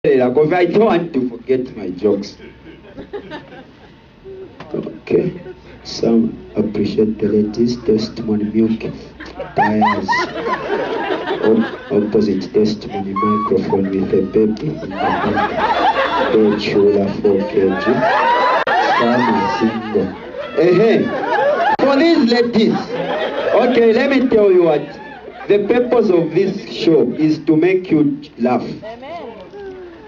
because I don't want to forget my jokes. Okay. Some appreciate the latest testimony milk tires. Opposite testimony microphone with a baby in the back. Chula 4 kg. Some are single. For these ladies, okay, let me tell you what. The purpose of this show is to make you laugh.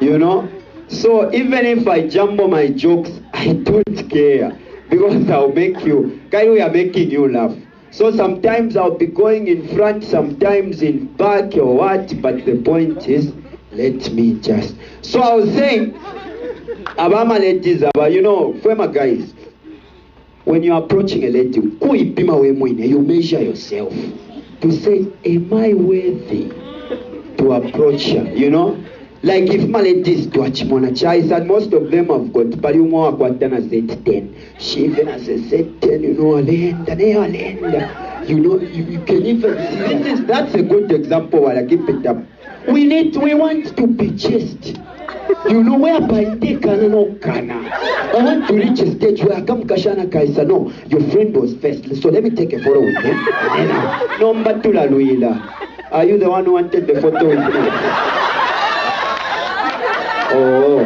You know? So even if I jumble my jokes, I don't care. Because I'll make you, we are making you laugh. So sometimes I'll be going in front, sometimes in back or what, but the point is, let me just. So I was saying, Abama ladies, you know, Fema guys, when you're approaching a lady, you measure yourself to say, am I worthy to approach her, you know? Like if my ladies do Achimona Chais, and most of them have got Pariumo Aquatana set 10. She even has a set 10, you know, Alenda. You know, you can even see that's a good example while I keep it up. We want to be chaste. You know, whereby they can no kana. I want to reach a stage where I come Kashana Kaisa. No, your friend was first. So let me take a photo with him. No, Mbatula Luila. Are you the one who wanted the photo with me? Oh.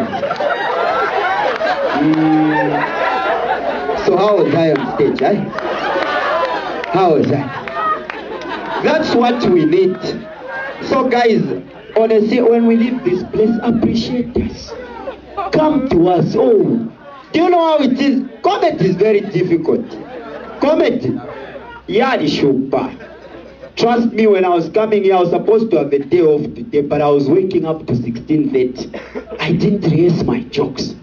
So how was I on stage, eh? How was I? That's what we need. So guys, honestly, when we leave this place, appreciate us. Come to us. Oh, do you know how it is? Comment is very difficult. Comment. Yadi Shupa. Trust me, when I was coming here, I was supposed to have a day off today, but I was waking up to 16:30. I didn't rehearse my jokes.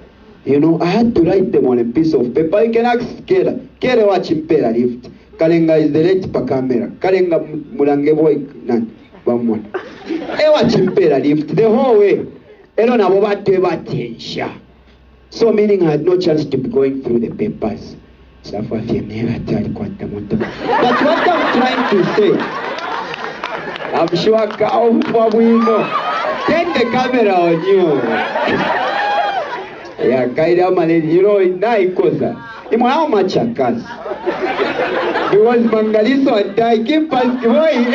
You know, I had to write them on a piece of paper. You can ask Kera. Kera watch Impera lift. Kalenga is the late pa camera. Kalenga mulange boy nan. Bamwan. E watch Impera lift the whole way. Elo na bobate batensha. So meaning I had no chance to be going through the papers. But what I'm trying to say, I'm sure take the camera on you. Yeah, Kaida man, you know, in Naikosa. How much a cast? Because Mangaliso and I keep us going.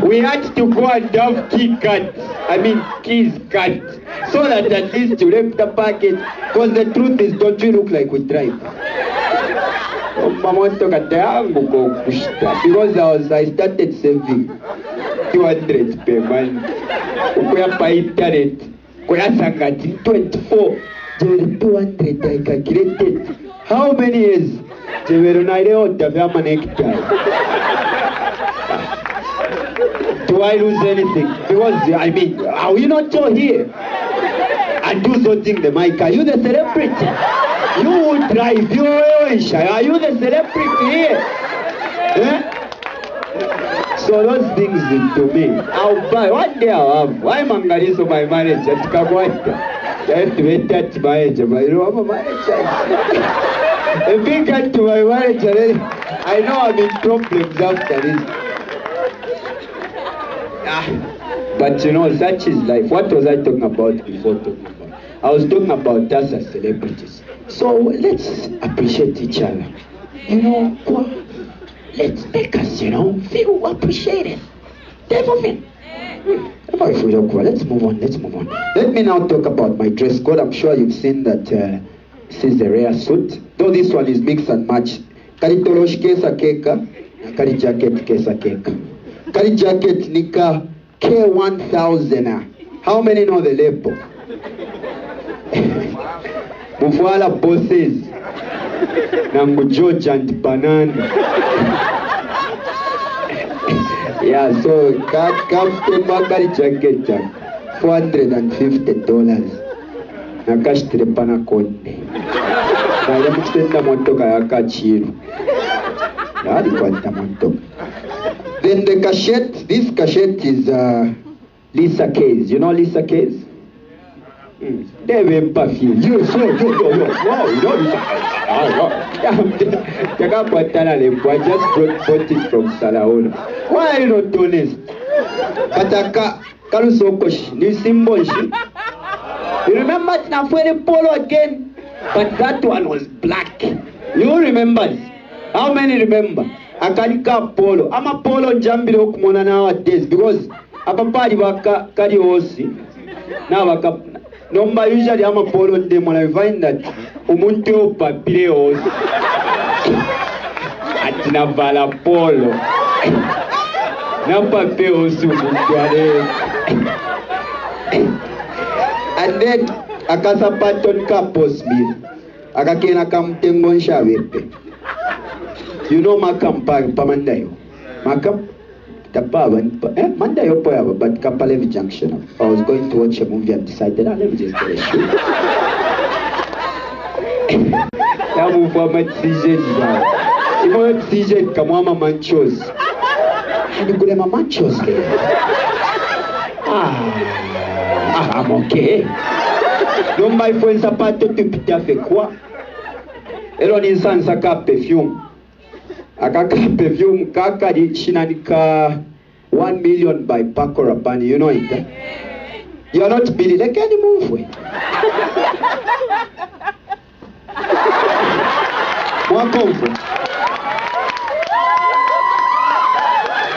We had to go and have keys cut. So that at least you left the package. Because the truth is, don't you look like we drive? Because I started saving 200 per month. We are by internet. We are 24. 200 I calculated. How many years? Do I lose anything? Because I mean, are we not all here? And do something the mic. Are you the celebrity? You would drive. Are you the celebrity here? Eh? So those things to me. I'll buy. One day I'll have. Why Mangaliso my manager? I have to wait that manager. But you know I'm a manager. If you get to my manager, I know I'm in problems after this. But you know, such is life. What was I talking about before talking about? I was talking about us as celebrities. So let's appreciate each other. You know, let's make us, you know, feel appreciated. Let's move on, let's move on. Let me now talk about my dress code. I'm sure you've seen that this is a rare suit. Though this one is mix and match. Kari tolosh kesa keka, kari jacket kesa keka. Kari jacket nika K1000. How many know the label? Mufwala bosses. Nangu George and Banana. Yeah, so Captain Bakari jacket $450. Nakashtre pana konde. Na yamuksenda motoka yakachiru. Nadi kwanta motoka. Then the cachette, this cachette is Lisa Case. You know Lisa Case? They were puffy. You so you I just bought it from Salaona. Why are you not honest? Kataka Kalusokoshi, New Simboshi. You remember Nafuere Polo again? But that one was black. You remember? How many remember? Akalika Polo. I'm a Polo Jambiro Kumona nowadays because Apapadi Waka Kariosi. Now number usually I'm a Polo them when I find that Umuntu Papireos at Navala Polo. Napapeos and then Akasa Paton Kapos me. Akakena Kamtengon Shawepe. You know Makam Pamandayo. Makam? Mandayo Poyava, but Kapalevi Junction. I was going to watch a movie and decided, let me just get a shoe. Now move for my CJ. You want CJ, Kamama Manchos. And you could have a Manchos. I'm okay. Don't buy for sapato to pita fe quoi? Elon insan saka perfume. Akaka perfume kaka di chinanika 1 million by Paco Rabanne. You know it? Eh? You are not Billy. Like any move way. More comfort.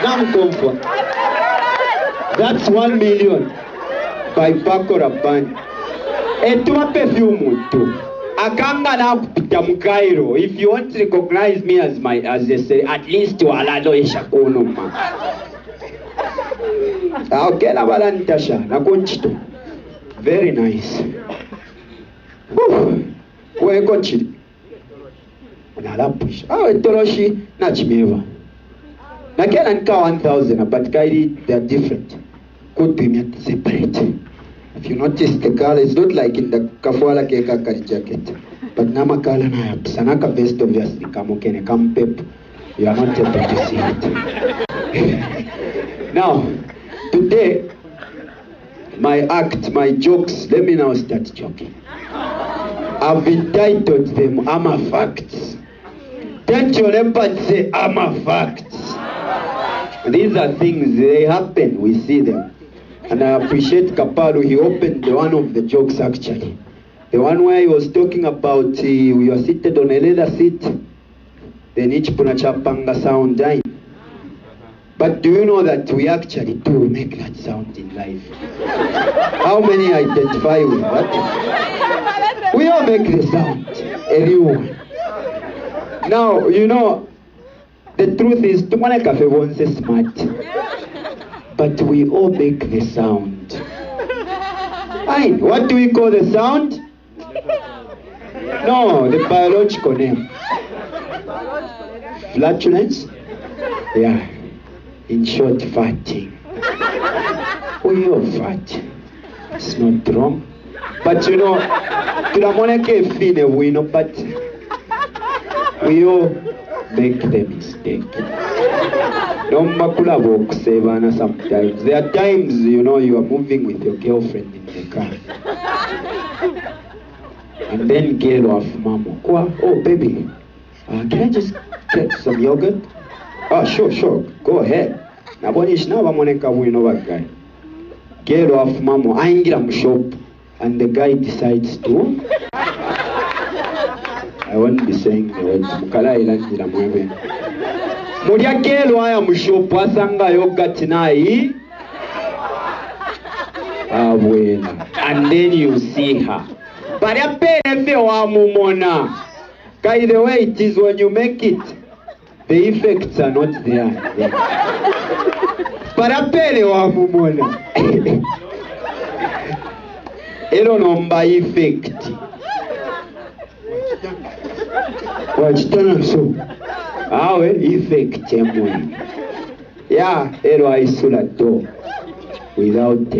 Now comfort. That's 1 million by Paco Rabanne. And to a perfume too. Akanga na kupita Mukairo. If you want to recognize me as they say, at least to alalo ishakono ma. Okay, na balantasha na konchito. Very nice. Where konchito? Na lapush. Etoloshi na chimeva. Na kena nika 1,000, but kairi they are different. Could be separate. If you notice the color, it's not like in the Kafuala Keka Kari jacket. But Nama Kala na Sanaka vest obviously Kamokene Kampep. You are not able to see it. Now, today, my act, my jokes, let me now start joking. I've entitled them Ama Facts. Touch your lip and say Ama Facts. These are things, they happen, we see them. And I appreciate Kapalu, he opened one of the jokes actually. The one where he was talking about we were seated on a leather seat, then each punachapanga sound dying. But do you know that we actually do make that sound in life? How many identify with that? We all make the sound, everyone. Now, you know, the truth is, Tumane Cafe won't say smart. But we all make the sound. Fine. What do we call the sound? No, the biological name. Flatulence? Yeah. In short, farting. We all fart. It's not wrong. But you know, we know, but we all make the mistake. Sometimes. There are times, you know, you are moving with your girlfriend in the car. And then girl of mama, oh baby, can I just get some yogurt? Oh, sure, go ahead. Girl of mama, I ain't shop. And the guy decides to. I won't be saying the words. Muriakelo aya mushopo asanga yogurt nai. And then you see her. But a penefe wa mumona. By the way, it is when you make it, the effects are not there. But a pene wa mumona. Elo nomba effect. Watch turn so. Awe effect emwe. Yeah, ero aisulato without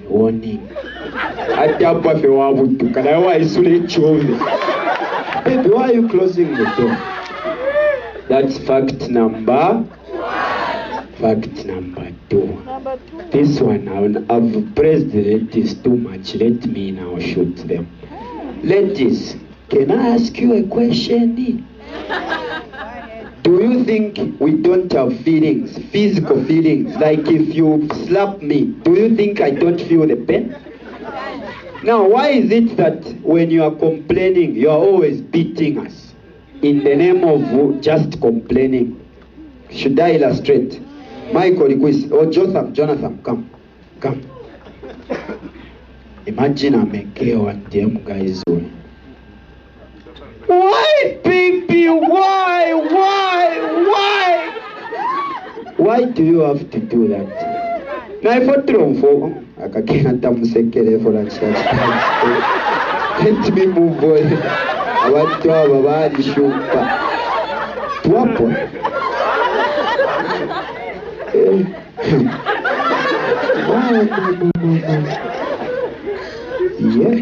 warning. Atapa fe wabutu kana wa isule chove. Baby, why are you closing the door? That's fact number 1. Fact number 2. Number 2. This one, I've praised the ladies too much. Let me now shoot them. Ladies, can I ask you a question? Do you think we don't have feelings, physical feelings? Like if you slap me, do you think I don't feel the pain? Now, why is it that when you are complaining, you are always beating us in the name of just complaining? Should I illustrate? Michael, or Jonathan, come. Imagine I'm a girl and them guys. Why, baby? Why? Why do you have to do that? Now, if I throw I can't for that church. Let me move on. I want to have a body shoot. Yeah.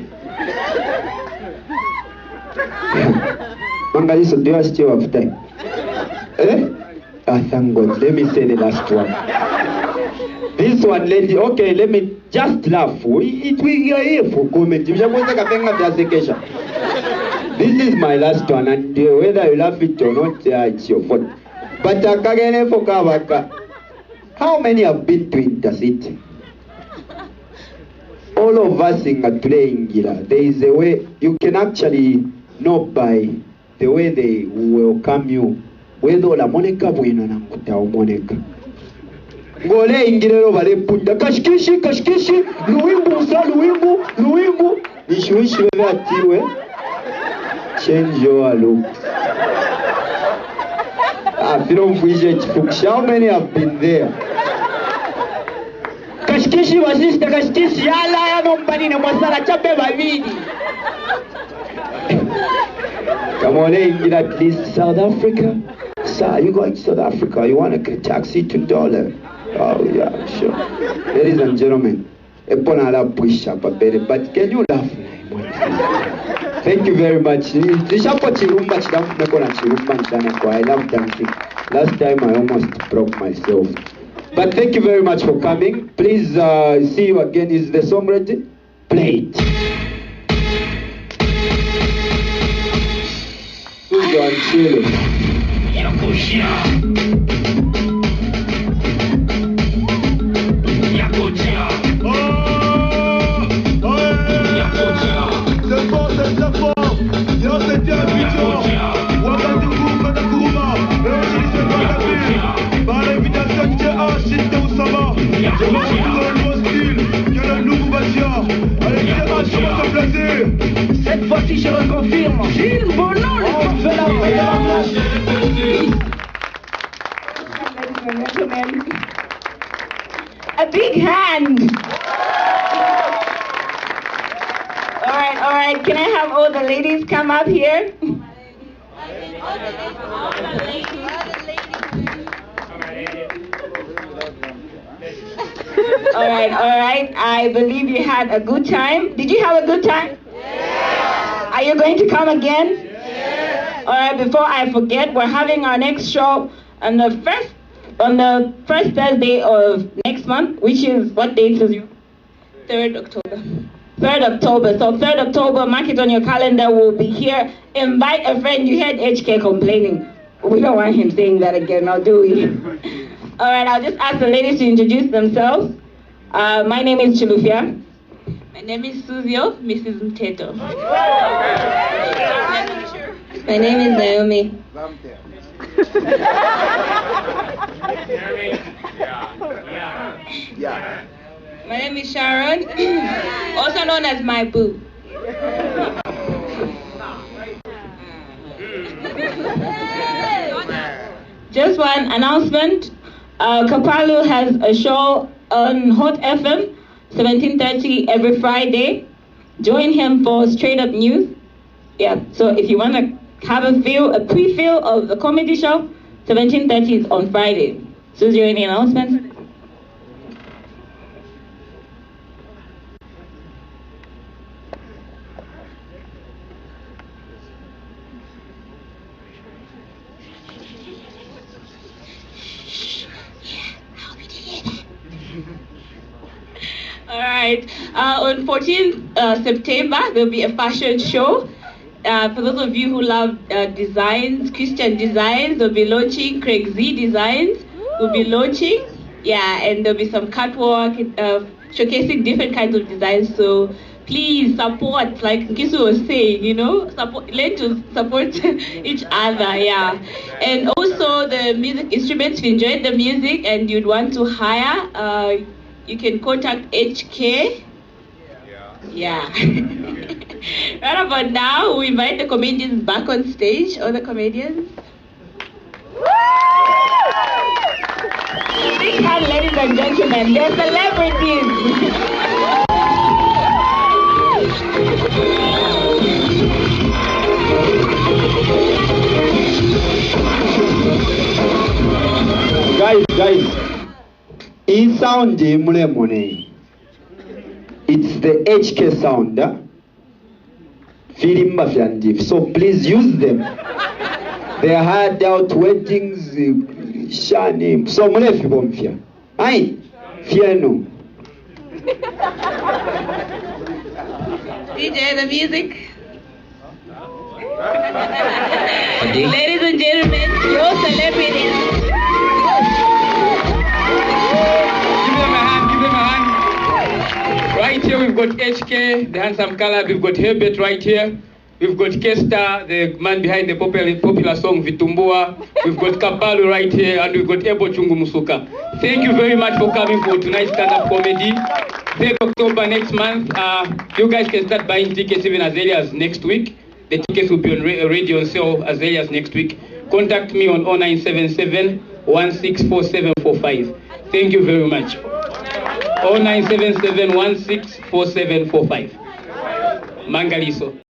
Mangaliso, do you still have time? Thank God. Let me say the last one. This one, lady, okay, let me just laugh. We are here for comment. This is my last one, and whether you laugh it or not, it's your fault. But how many have been to Intercity? All of us in a playing there is a way you can actually know by the way they welcome you. Whether la Monica bueno na kuta Monica. Ngole ingilelo bale punda kashkishi luimbu nishuishi wewe atiwe. Change your look. How many have been there? Kashkishi wasista kashkishi yala ya nombani na mwasala chape babidi. Come on in, at least South Africa. Sir, you going to South Africa? You want a taxi to $2? Oh yeah, sure. Ladies and gentlemen, but can you laugh? Thank you very much. I love dancing. Last time I almost broke myself. But thank you very much for coming. Please see you again. Is the song ready? Play it. Who's on Chile? Cette fois-ci, je reconfirme. Gilles Bonon, le fait la A big hand. All right. Can I have all the ladies come up here? All right. I believe you had a good time. Did you have a good time? Yeah. Are you going to come again? Yeah. All right, before I forget, we're having our next show on the first Thursday of next month, which is, what date is you? 3rd October. 3rd October. So 3rd October, mark it on your calendar. We'll be here. Invite a friend. You heard HK complaining. We don't want him saying that again, now do we? All right, I'll just ask the ladies to introduce themselves. My name is Chilufia. My name is Suzio, Mrs. Mteto. My name is Naomi. My name is Sharon, also known as my boo. Just one announcement. Kapalu has a show on Hot FM, 17:30 every Friday. Join him for straight up news. Yeah, so if you want to have a pre-feel of the comedy show, 17:30 is on Friday. Susie, any announcements? All right. On 14th September, there'll be a fashion show. For those of you who love designs, Christian designs, they'll be launching. Craig Z Designs will be launching. Yeah, and there'll be some catwalk showcasing different kinds of designs. So please support, like Kisu was saying, learn to support each other, yeah. And also the music instruments, if you enjoyed the music and you'd want to hire, you can contact HK. Yeah. Right about now, we invite the comedians back on stage. All the comedians. Big hand, ladies and gentlemen. They're celebrities. Guys, in sound it's the HK sound. Filimba Fyanjif. So please use them. They are hired out weddings, shani. So mule fibomfia. Aye, fiano. DJ, the music. Ladies and gentlemen, your celebrities. Right here we've got HK, the handsome color. We've got Herbert right here. We've got Kester, the man behind the popular song Vitumbua. We've got Kapalu right here, and we've got Ebo Chungu Musuka. Thank you very much for coming for tonight's stand-up comedy. 3rd October next month. You guys can start buying tickets even as early as next week. The tickets will be on radio on sale as early as next week. Contact me on 0977 164745. Thank you very much. 0977 164745. Mangaliso.